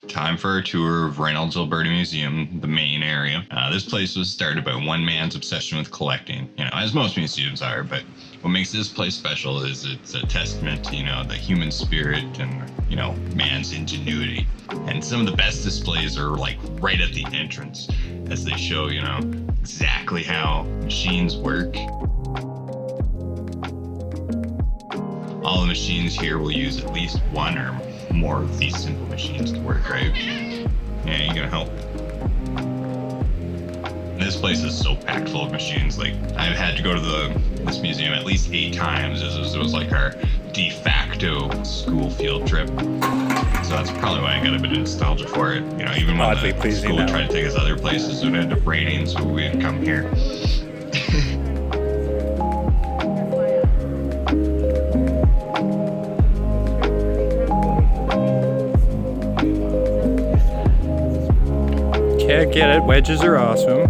Time for a tour of Reynolds-Alberta Museum, the main area. This place was started by one man's obsession with collecting, as most museums are, but what makes this place special is it's a testament to, the human spirit and, man's ingenuity. And some of the best displays are like right at the entrance as they show, exactly how machines work. All the machines here will use at least one or more of these simple machines to work, right? Yeah, you gonna help. This place is so packed full of machines. Like, I've had to go to this museum at least 8 times. It was like our de facto school field trip. So that's probably why I got a bit of nostalgia for it. Even when the school tried to take us other places, it would end up raining, so we'd come here. Okay, I get it. Wedges are awesome. All right.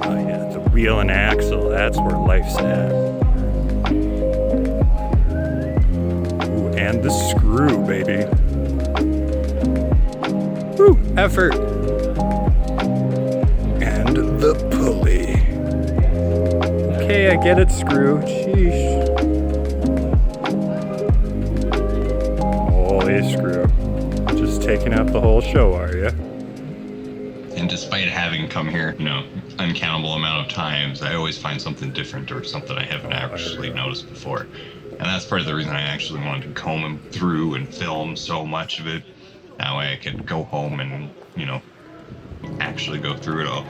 Oh yeah, the wheel and axle. That's where life's at. Ooh, and the screw, baby. Woo, effort. And the pulley. Okay, I get it, screw. Sheesh. Holy screw. Just taking out the whole show, are you? And despite having come here, uncountable amount of times, I always find something different or something I haven't actually noticed before. And that's part of the reason I actually wanted to comb through and film so much of it. That way I could go home and, actually go through it all.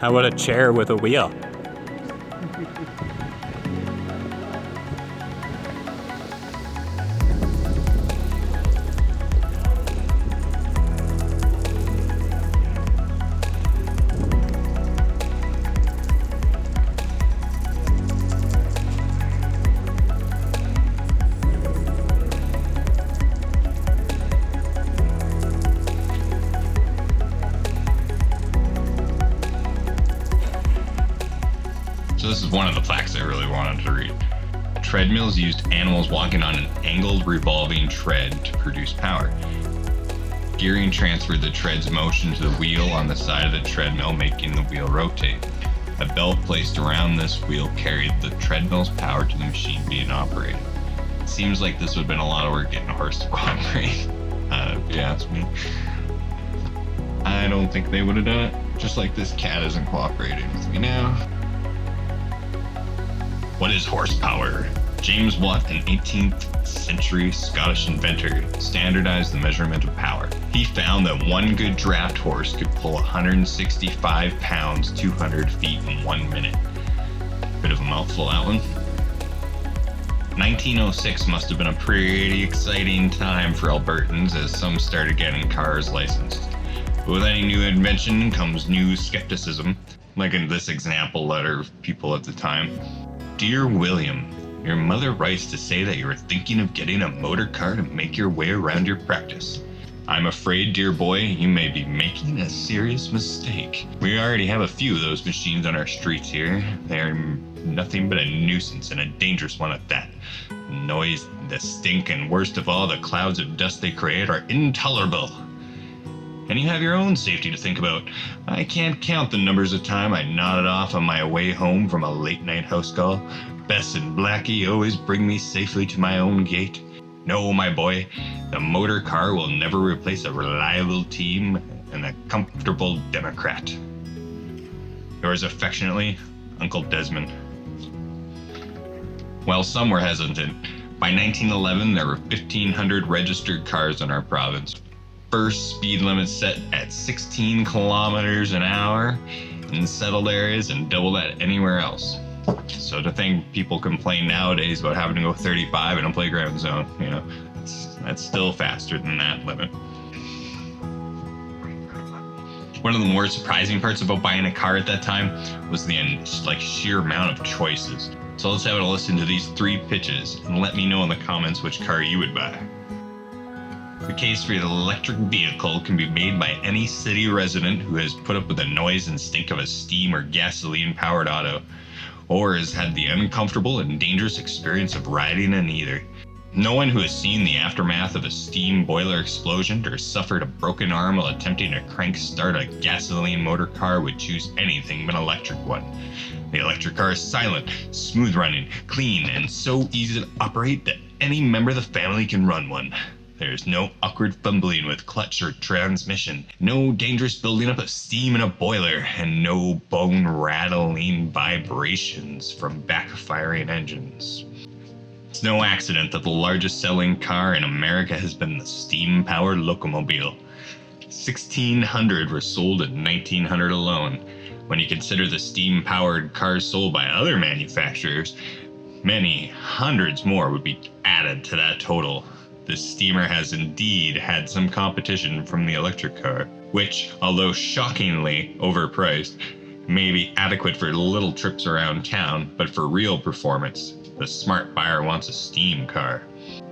How about a chair with a wheel? So this is one of the plaques I really wanted to read. Treadmills used animals walking on an angled revolving tread to produce power. Gearing transferred the tread's motion to the wheel on the side of the treadmill, making the wheel rotate. A belt placed around this wheel carried the treadmill's power to the machine being operated. It seems like this would have been a lot of work getting a horse to cooperate. If you ask me. I don't think they would have done it. Just like this cat isn't cooperating with me now. What is horsepower? James Watt, an 18th century Scottish inventor, standardized the measurement of power. He found that one good draft horse could pull 165 pounds, 200 feet in 1 minute. Bit of a mouthful, that one. 1906 must have been a pretty exciting time for Albertans as some started getting cars licensed. But with any new invention comes new skepticism, like in this example letter of people at the time. Dear William, your mother writes to say that you are thinking of getting a motor car to make your way around your practice. I'm afraid, dear boy, you may be making a serious mistake. We already have a few of those machines on our streets here. They are nothing but a nuisance and a dangerous one at that. The noise, the stink, and worst of all, the clouds of dust they create are intolerable. And you have your own safety to think about. I can't count the numbers of times I nodded off on my way home from a late night house call. Bess and Blackie always bring me safely to my own gate. No, my boy, the motor car will never replace a reliable team and a comfortable Democrat. Yours affectionately, Uncle Desmond. Well, some were hesitant. By 1911, there were 1,500 registered cars in our province. First speed limit set at 16 kilometers an hour in settled areas and double that anywhere else. So to think people complain nowadays about having to go 35 in a playground zone, that's still faster than that limit. One of the more surprising parts about buying a car at that time was the sheer amount of choices. So let's have a listen to these 3 pitches and let me know in the comments which car you would buy. The case for your electric vehicle can be made by any city resident who has put up with the noise and stink of a steam or gasoline-powered auto. or has had the uncomfortable and dangerous experience of riding in either. No one who has seen the aftermath of a steam boiler explosion or suffered a broken arm while attempting to crank start a gasoline motor car would choose anything but an electric one. The electric car is silent, smooth running, clean, and so easy to operate that any member of the family can run one. There's no awkward fumbling with clutch or transmission, no dangerous building up of steam in a boiler, and no bone-rattling vibrations from backfiring engines. It's no accident that the largest selling car in America has been the steam-powered locomobile. 1,600 were sold in 1900 alone. When you consider the steam-powered cars sold by other manufacturers, many hundreds more would be added to that total. The steamer has indeed had some competition from the electric car, which, although shockingly overpriced, may be adequate for little trips around town, but for real performance, the smart buyer wants a steam car.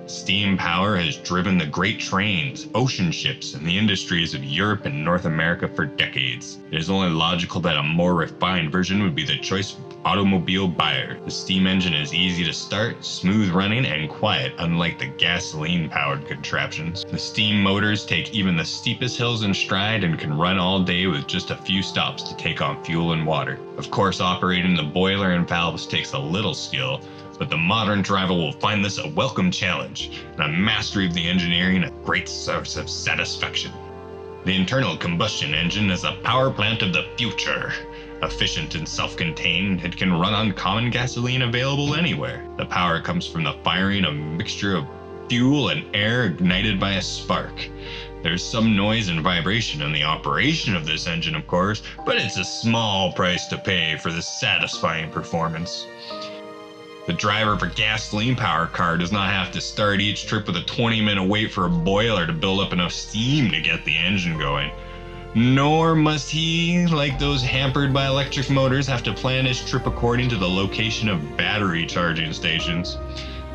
Steam power has driven the great trains, ocean ships, and the industries of Europe and North America for decades. It is only logical that a more refined version would be the choice of automobile buyer. The steam engine is easy to start, smooth running, and quiet, unlike the gasoline-powered contraptions. The steam motors take even the steepest hills in stride and can run all day with just a few stops to take on fuel and water. Of course, operating the boiler and valves takes a little skill, but the modern driver will find this a welcome challenge, and a mastery of the engineering a great source of satisfaction. The internal combustion engine is a power plant of the future. Efficient and self-contained, it can run on common gasoline available anywhere. The power comes from the firing of a mixture of fuel and air ignited by a spark. There's some noise and vibration in the operation of this engine, of course, but it's a small price to pay for the satisfying performance. The driver of a gasoline-powered car does not have to start each trip with a 20-minute wait for a boiler to build up enough steam to get the engine going. Nor must he, like those hampered by electric motors, have to plan his trip according to the location of battery charging stations.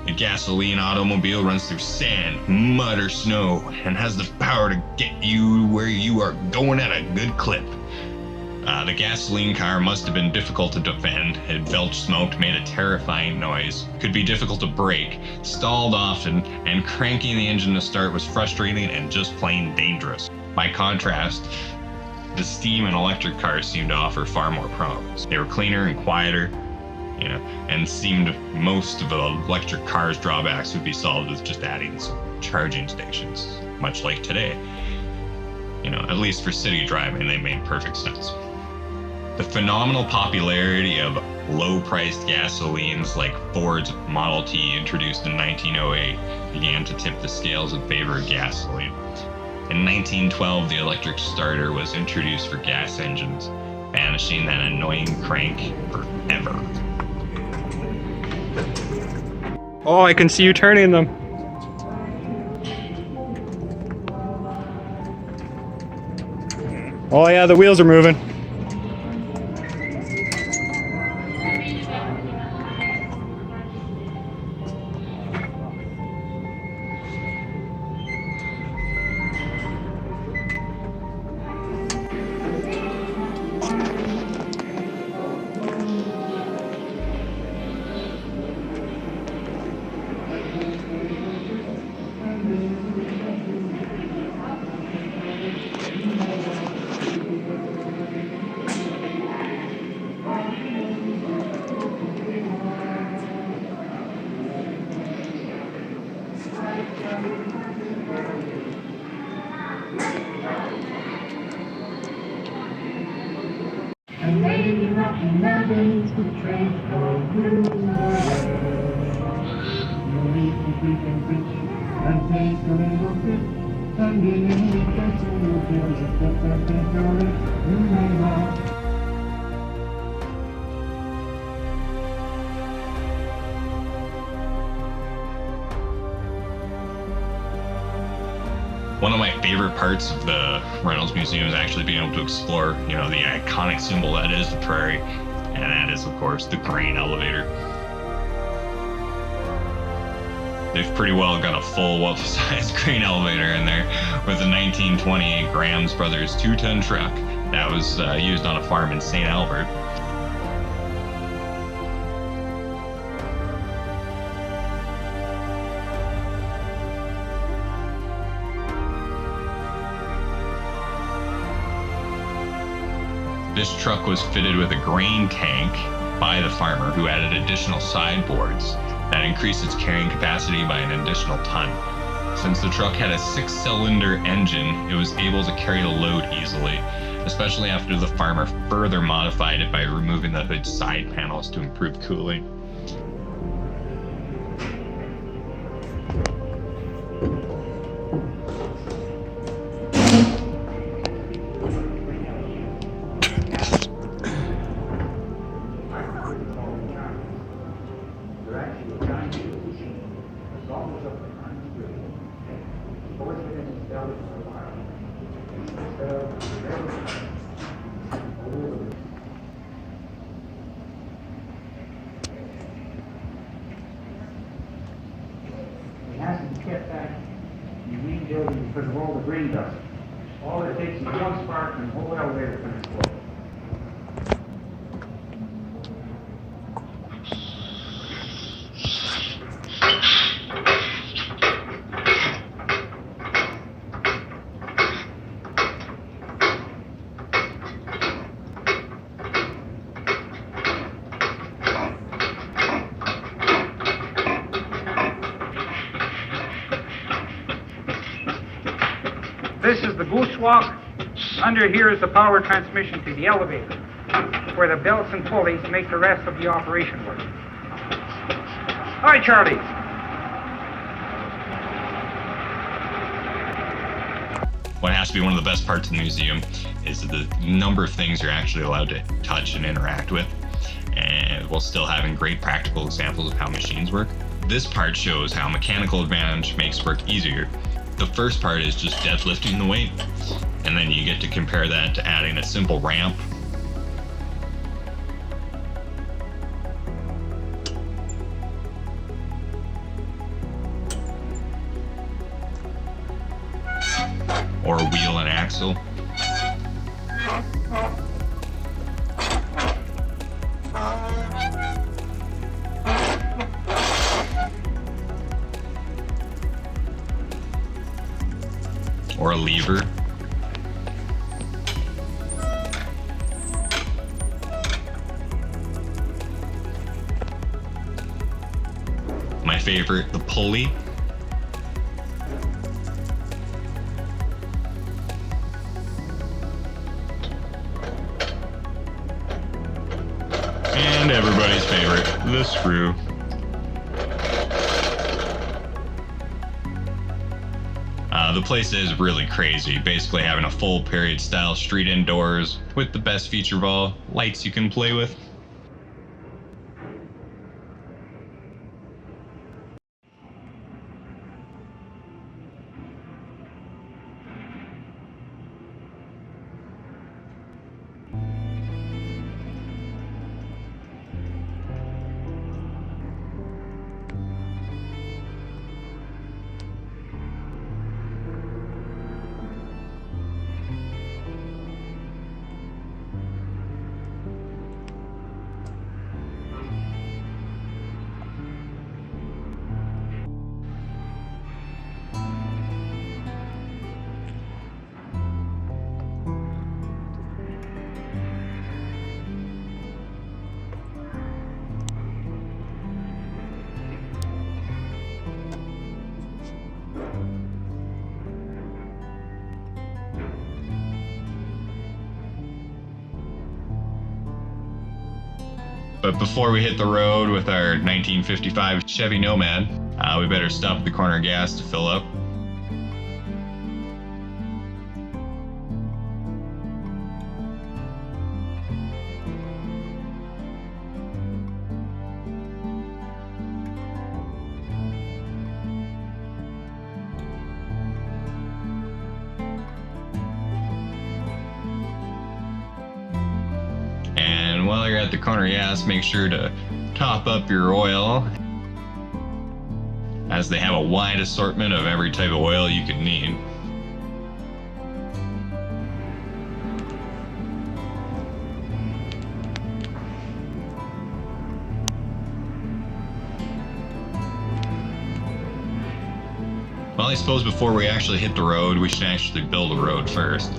The gasoline automobile runs through sand, mud, or snow, and has the power to get you where you are going at a good clip. The gasoline car must have been difficult to defend. It belched smoke, made a terrifying noise, could be difficult to brake, stalled often, and cranking the engine to start was frustrating and just plain dangerous. By contrast, the steam and electric cars seemed to offer far more promise. They were cleaner and quieter, and seemed most of the electric cars' drawbacks would be solved with just adding some charging stations, much like today. At least for city driving, they made perfect sense. The phenomenal popularity of low-priced gasolines like Ford's Model T, introduced in 1908, began to tip the scales in favor of gasoline. In 1912, the electric starter was introduced for gas engines, banishing that annoying crank forever. Oh, I can see you turning them. Oh yeah, the wheels are moving. One of my favorite parts of the Reynolds Museum is actually being able to explore, the iconic symbol that is the Prairie, and that is, of course, the grain elevator. They've pretty well got a full, well-sized grain elevator in there with a 1928 Graham's Brothers 2-ton truck that was used on a farm in St. Albert. This truck was fitted with a grain tank by the farmer, who added additional sideboards that increased its carrying capacity by an additional ton. Since the truck had a 6-cylinder engine, it was able to carry the load easily, especially after the farmer further modified it by removing the hood side panels to improve cooling. It hasn't kept that in the main building because of all the grain dust. All it takes is one spark and the whole elevator can explode. This is the goose walk. Under here is the power transmission to the elevator, where the belts and pulleys make the rest of the operation work. Hi, Charlie. What has to be one of the best parts of the museum is the number of things you're actually allowed to touch and interact with, and while still having great practical examples of how machines work. This part shows how mechanical advantage makes work easier. The first part is just deadlifting the weight, and then you get to compare that to adding a simple ramp. Or a wheel and axle. Or a lever. My favorite, the pulley. And everybody's favorite, the screw. The place is really crazy, basically having a full period style street indoors with the best feature of all, lights you can play with. But before we hit the road with our 1955 Chevy Nomad, we better stop at the corner of gas to fill up. And while you're at the corner of gas, make sure to top up your oil, as they have a wide assortment of every type of oil you could need. Well, I suppose before we actually hit the road, we should actually build a road first.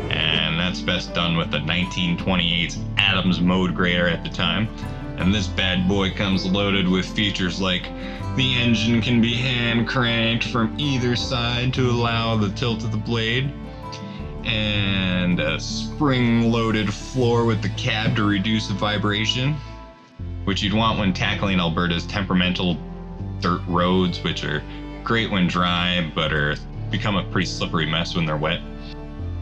And that's best done with the 1928's Adams mode grader at the time. And this bad boy comes loaded with features like the engine can be hand cranked from either side to allow the tilt of the blade, and a spring-loaded floor with the cab to reduce the vibration, which you'd want when tackling Alberta's temperamental dirt roads, which are great when dry, but are become a pretty slippery mess when they're wet.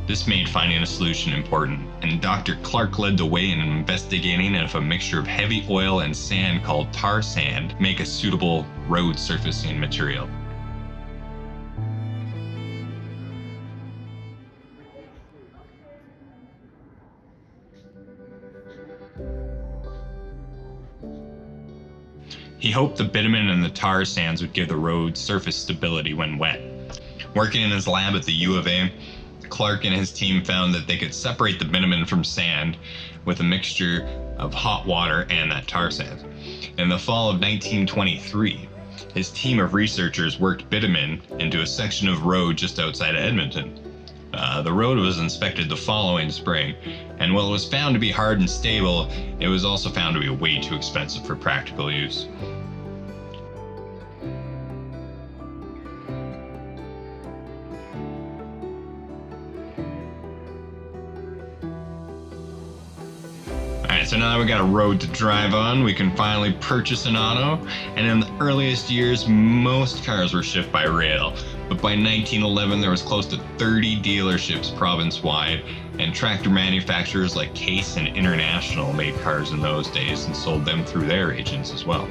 This made finding a solution important, and Dr. Clark led the way in investigating if a mixture of heavy oil and sand called tar sand make a suitable road surfacing material. He hoped the bitumen and the tar sands would give the road surface stability when wet. Working in his lab at the U of A, Clark and his team found that they could separate the bitumen from sand with a mixture of hot water and that tar sand. In the fall of 1923, his team of researchers worked bitumen into a section of road just outside of Edmonton. The road was inspected the following spring, and while it was found to be hard and stable, it was also found to be way too expensive for practical use. Alright, so now that we got a road to drive on, we can finally purchase an auto, and in the earliest years, most cars were shipped by rail. But by 1911, there was close to 30 dealerships province-wide, and tractor manufacturers like Case and International made cars in those days and sold them through their agents as well.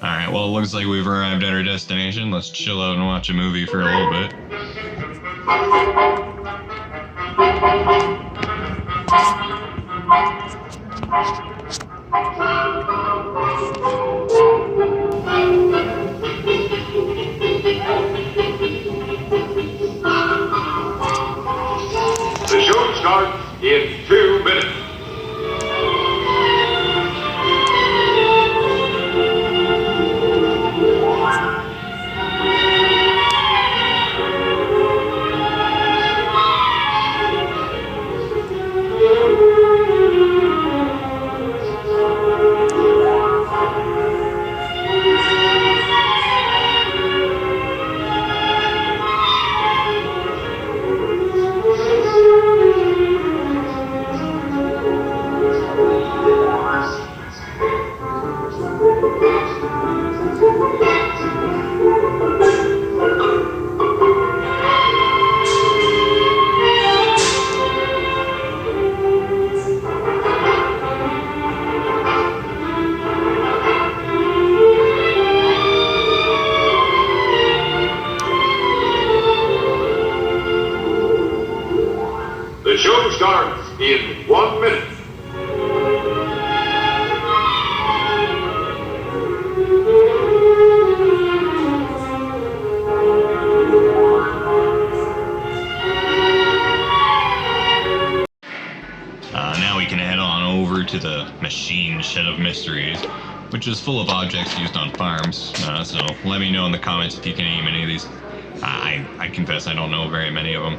Alright, well, it looks like we've arrived at our destination. Let's chill out and watch a movie for a little bit. The show starts in 2 minutes. The show starts in 1 minute. Now we can head on over to the machine shed of mysteries, which is full of objects used on farms. So let me know in the comments if you can name any of these. I confess I don't know very many of them.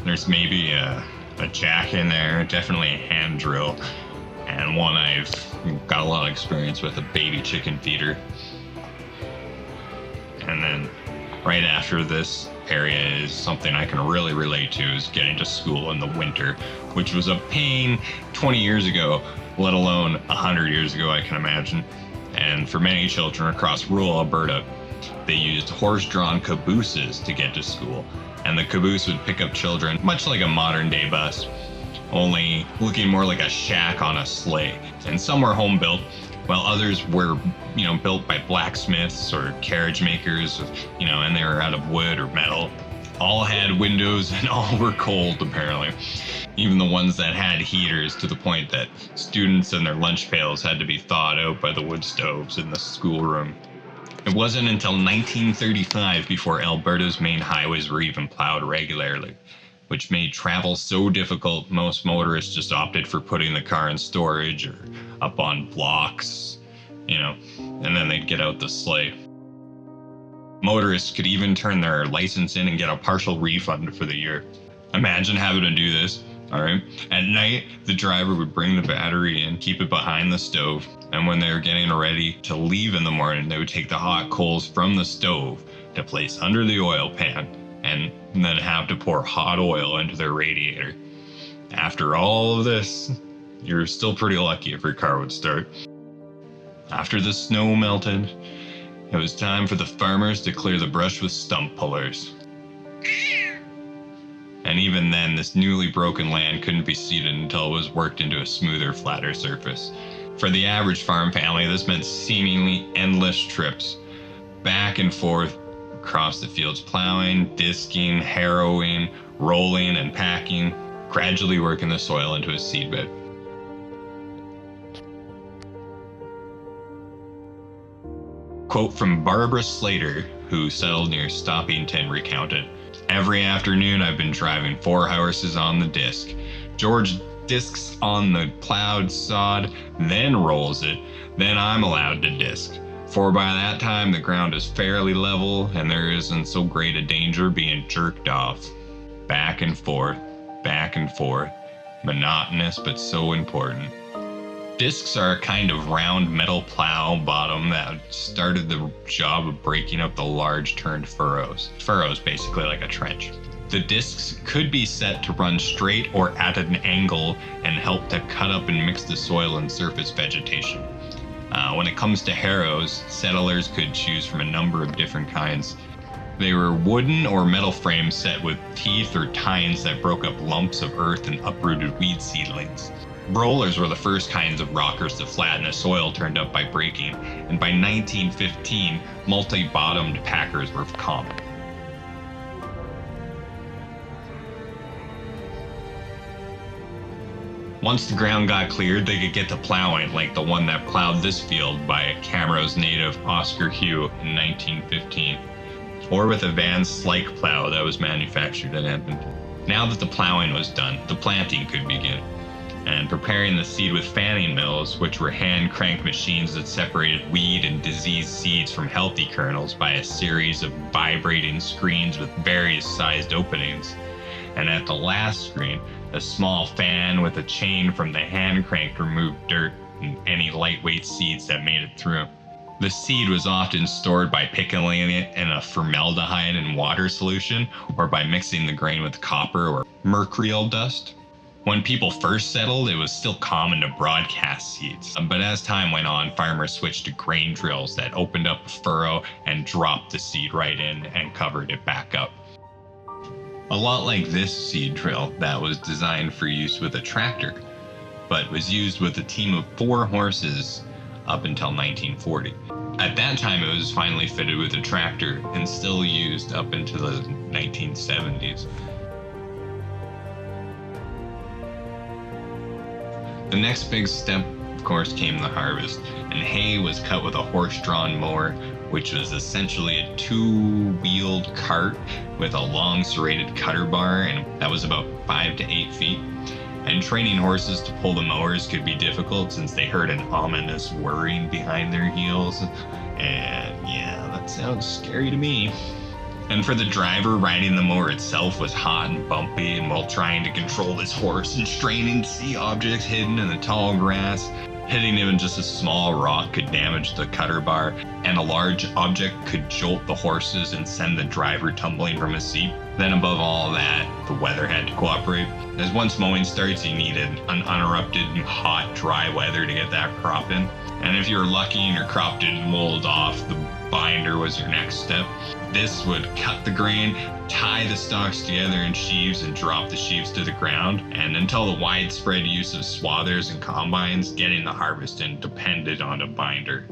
There's maybe a jack in there, definitely a hand drill, and one I've got a lot of experience with, a baby chicken feeder. And then right after this area is something I can really relate to, is getting to school in the winter, which was a pain 20 years ago, let alone 100 years ago, I can imagine. And for many children across rural Alberta, they used horse-drawn cabooses to get to school. And the caboose would pick up children, much like a modern-day bus, only looking more like a shack on a sleigh. And some were home-built, while others were, built by blacksmiths or carriage makers, and they were out of wood or metal. All had windows and all were cold, apparently. Even the ones that had heaters, to the point that students and their lunch pails had to be thawed out by the wood stoves in the schoolroom. It wasn't until 1935 before Alberta's main highways were even plowed regularly, which made travel so difficult most motorists just opted for putting the car in storage or up on blocks, and then they'd get out the sleigh. Motorists could even turn their license in and get a partial refund for the year. Imagine having to do this, all right? At night, the driver would bring the battery in, keep it behind the stove, and when they were getting ready to leave in the morning, they would take the hot coals from the stove to place under the oil pan, and then have to pour hot oil into their radiator. After all of this, you're still pretty lucky if your car would start. After the snow melted, it was time for the farmers to clear the brush with stump pullers. And even then, this newly broken land couldn't be seeded until it was worked into a smoother, flatter surface. For the average farm family, this meant seemingly endless trips back and forth across the fields, plowing, disking, harrowing, rolling, and packing, gradually working the soil into a seedbed. Quote from Barbara Slater, who settled near Stoppington, recounted, "Every afternoon I've been driving 4 horses on the disc. George discs on the plowed sod, then rolls it, then I'm allowed to disc. For by that time the ground is fairly level and there isn't so great a danger being jerked off. Back and forth, monotonous but so important." Discs are a kind of round metal plow bottom that started the job of breaking up the large turned furrows. Furrows, basically like a trench. The discs could be set to run straight or at an angle and help to cut up and mix the soil and surface vegetation. When it comes to harrows, settlers could choose from a number of different kinds. They were wooden or metal frames set with teeth or tines that broke up lumps of earth and uprooted weed seedlings. Rollers were the first kinds of rockers to flatten the soil turned up by breaking, and by 1915, multi-bottomed packers were common. Once the ground got cleared, they could get to plowing, like the one that plowed this field by Camrose native Oscar Hugh in 1915, or with a Van Slyke plow that was manufactured in Edmonton. Now that the plowing was done, the planting could begin, and preparing the seed with fanning mills, which were hand-cranked machines that separated weed and diseased seeds from healthy kernels by a series of vibrating screens with various sized openings. And at the last screen, a small fan with a chain from the hand crank removed dirt and any lightweight seeds that made it through. The seed was often stored by pickling it in a formaldehyde and water solution, or by mixing the grain with copper or mercurial dust. When people first settled, it was still common to broadcast seeds, but as time went on, farmers switched to grain drills that opened up a furrow and dropped the seed right in and covered it back up. A lot like this seed drill that was designed for use with a tractor, but was used with a team of 4 horses up until 1940. At that time, it was finally fitted with a tractor and still used up into the 1970s. The next big step, of course, came the harvest, and hay was cut with a horse-drawn mower, which was essentially a 2-wheeled cart with a long serrated cutter bar, and that was about 5 to 8 feet. And training horses to pull the mowers could be difficult since they heard an ominous whirring behind their heels. And yeah, that sounds scary to me. And for the driver, riding the mower itself was hot and bumpy, and while trying to control his horse and straining to see objects hidden in the tall grass, Hitting even just a small rock could damage the cutter bar, and a large object could jolt the horses and send the driver tumbling from his seat. Then above all that, the weather had to cooperate. As once mowing starts, you needed an uninterrupted, hot, dry weather to get that crop in. And if you were lucky and your crop didn't mold off, the binder was your next step. This would cut the grain, tie the stalks together in sheaves, and drop the sheaves to the ground. And until the widespread use of swathers and combines, getting the harvest in depended on a binder.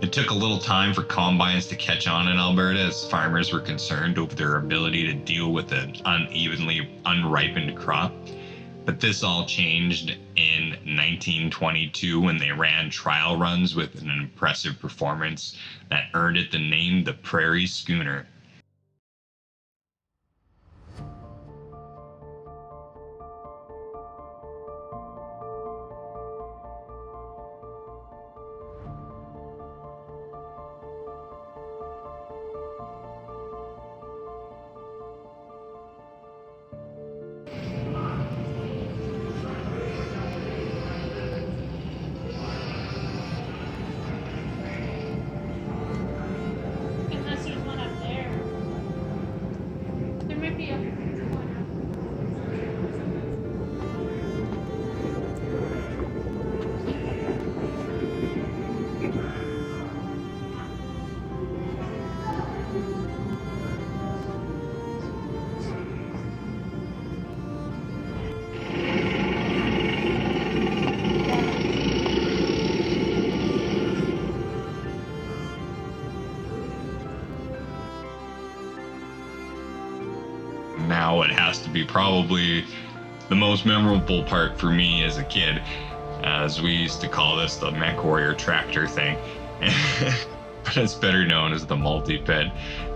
It took a little time for combines to catch on in Alberta, as farmers were concerned over their ability to deal with an unevenly unripened crop. But this all changed in 1922 when they ran trial runs with an impressive performance that earned it the name the Prairie Schooner. Unless there's one up there. There might be a one. Now it has to be probably the most memorable part for me as a kid, as we used to call this the Mech Warrior tractor thing. But it's better known as the Multiped, and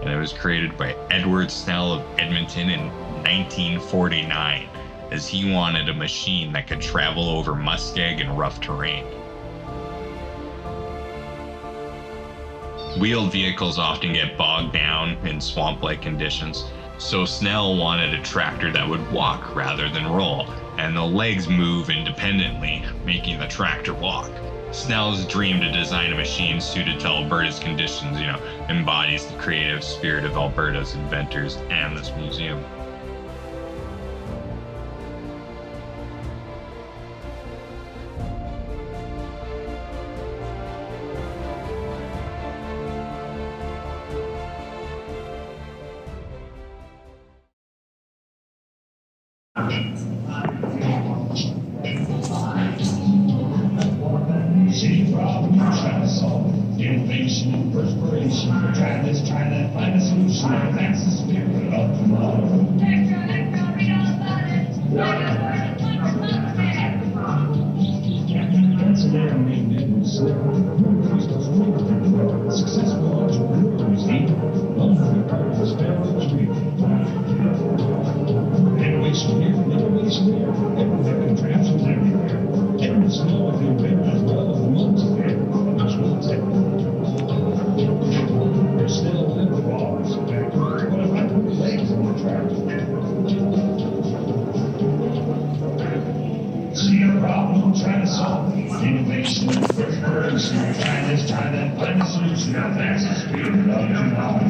it was created by Edward Snell of Edmonton in 1949, as he wanted a machine that could travel over muskeg and rough terrain. Wheeled vehicles often get bogged down in swamp-like conditions, so Snell wanted a tractor that would walk rather than roll, and the legs move independently, making the tractor walk. Snell's dream to design a machine suited to Alberta's conditions, embodies the creative spirit of Alberta's inventors and this museum. City problem you're trying to solve. Innovation and perspiration. Try this, try that, find a solution. That's the spirit of tomorrow. That's an animated successful entrepreneurs need lonely purpose innovation here, innovation there. Everywhere contraptions everywhere. Every snow if you're ready as well as the Multiped. There's still liver balls. What if I put legs on the tractor? See a problem, try to solve it. Innovation, perspiration. Try this, try that, find a solution. Now that's the spirit of tomorrow.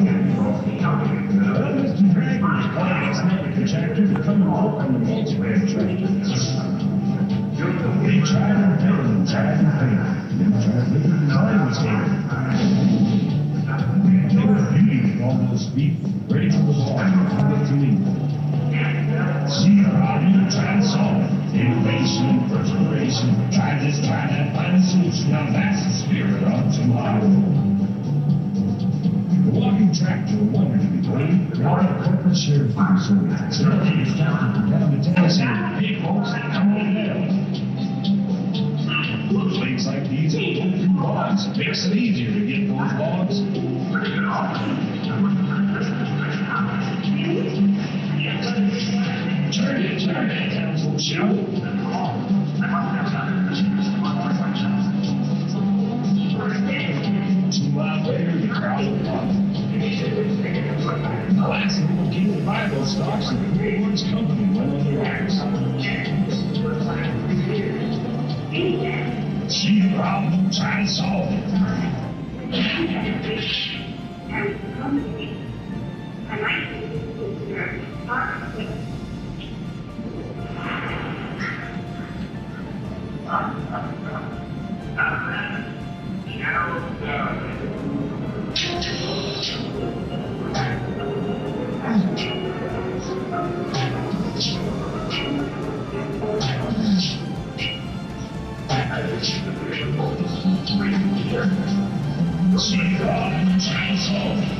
Mr. Dragon's clients never contracted to come and work on the Multiped tractor. They tried and failed and tried and failed. They tried living the clients here. They were beauty with all those feet, ready for the ball, ready to leave. See a problem, try to solve it. Innovation, perspiration. Try this, try that, find a solution. Now that's the spirit of tomorrow. The walking tractor wanted to be great. Now the corporate share food service. So nothing is counted from down to town saying, hey folks, come on down. Things like these open logs makes it easier to get those logs. Turn it, show. Later, the crowd will come. The last thing we'll keep the Bible stocks and the Reynolds company went on the racks. try to solve it.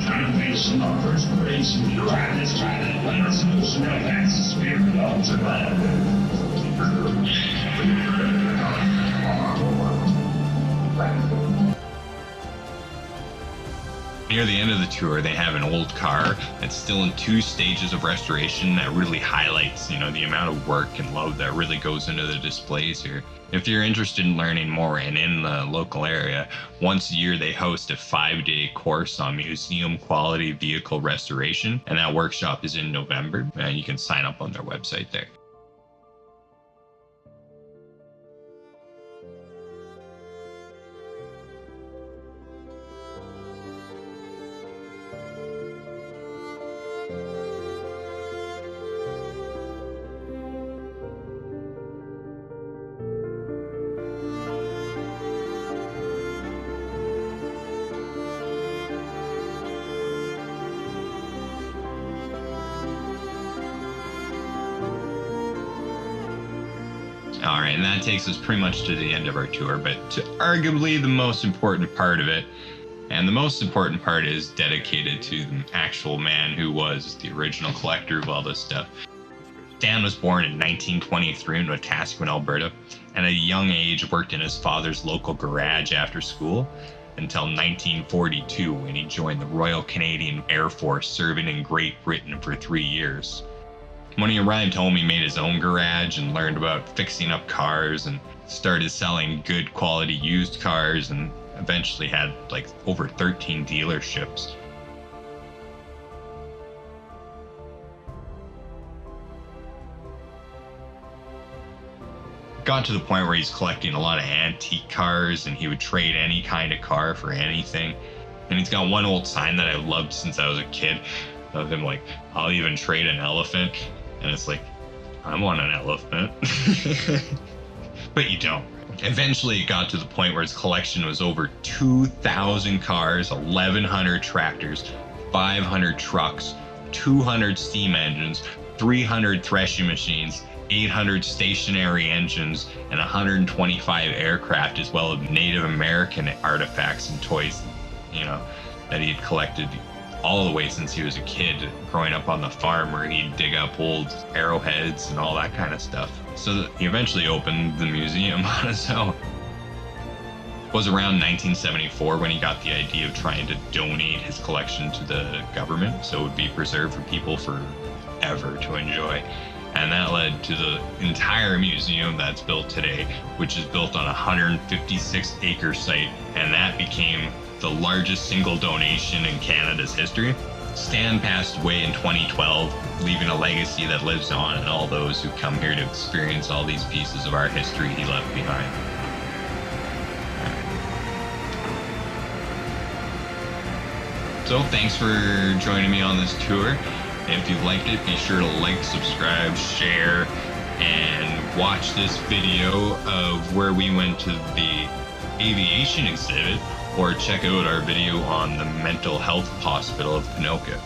Renovation of perspiration, try to find a solution that's the spirit of survival. Near the end of the tour, they have an old car that's still in 2 stages of restoration that really highlights, the amount of work and love that really goes into the displays here. If you're interested in learning more and in the local area, once a year they host a 5-day course on museum quality vehicle restoration, and that workshop is in November, and you can sign up on their website there. All right, and that takes us pretty much to the end of our tour, but to arguably the most important part of it, and the most important part is dedicated to the actual man who was the original collector of all this stuff. Stan was born in 1923 in Wetaskiwin, Alberta, and at a young age worked in his father's local garage after school until 1942 when he joined the Royal Canadian Air Force, serving in Great Britain for 3 years. When he arrived home, he made his own garage and learned about fixing up cars and started selling good quality used cars and eventually had like over 13 dealerships. Got to the point where he's collecting a lot of antique cars and he would trade any kind of car for anything. And he's got one old sign that I loved since I was a kid of him like, "I'll even trade an elephant." And it's like, I want an elephant. But you don't. Eventually it got to the point where his collection was over 2,000 cars, 1,100 tractors, 500 trucks, 200 steam engines, 300 threshing machines, 800 stationary engines, and 125 aircraft, as well as Native American artifacts and toys, that he had collected all the way since he was a kid, growing up on the farm where he'd dig up old arrowheads and all that kind of stuff. So he eventually opened the museum on his own. It was around 1974 when he got the idea of trying to donate his collection to the government so it would be preserved for people forever to enjoy. And that led to the entire museum that's built today, which is built on a 156-acre site, and that became the largest single donation in Canada's history. Stan passed away in 2012, leaving a legacy that lives on in all those who come here to experience all these pieces of our history he left behind. So thanks for joining me on this tour. If you liked it, be sure to like, subscribe, share, and watch this video of where we went to the aviation exhibit, or check out our video on the mental health hospital of Pinocchio.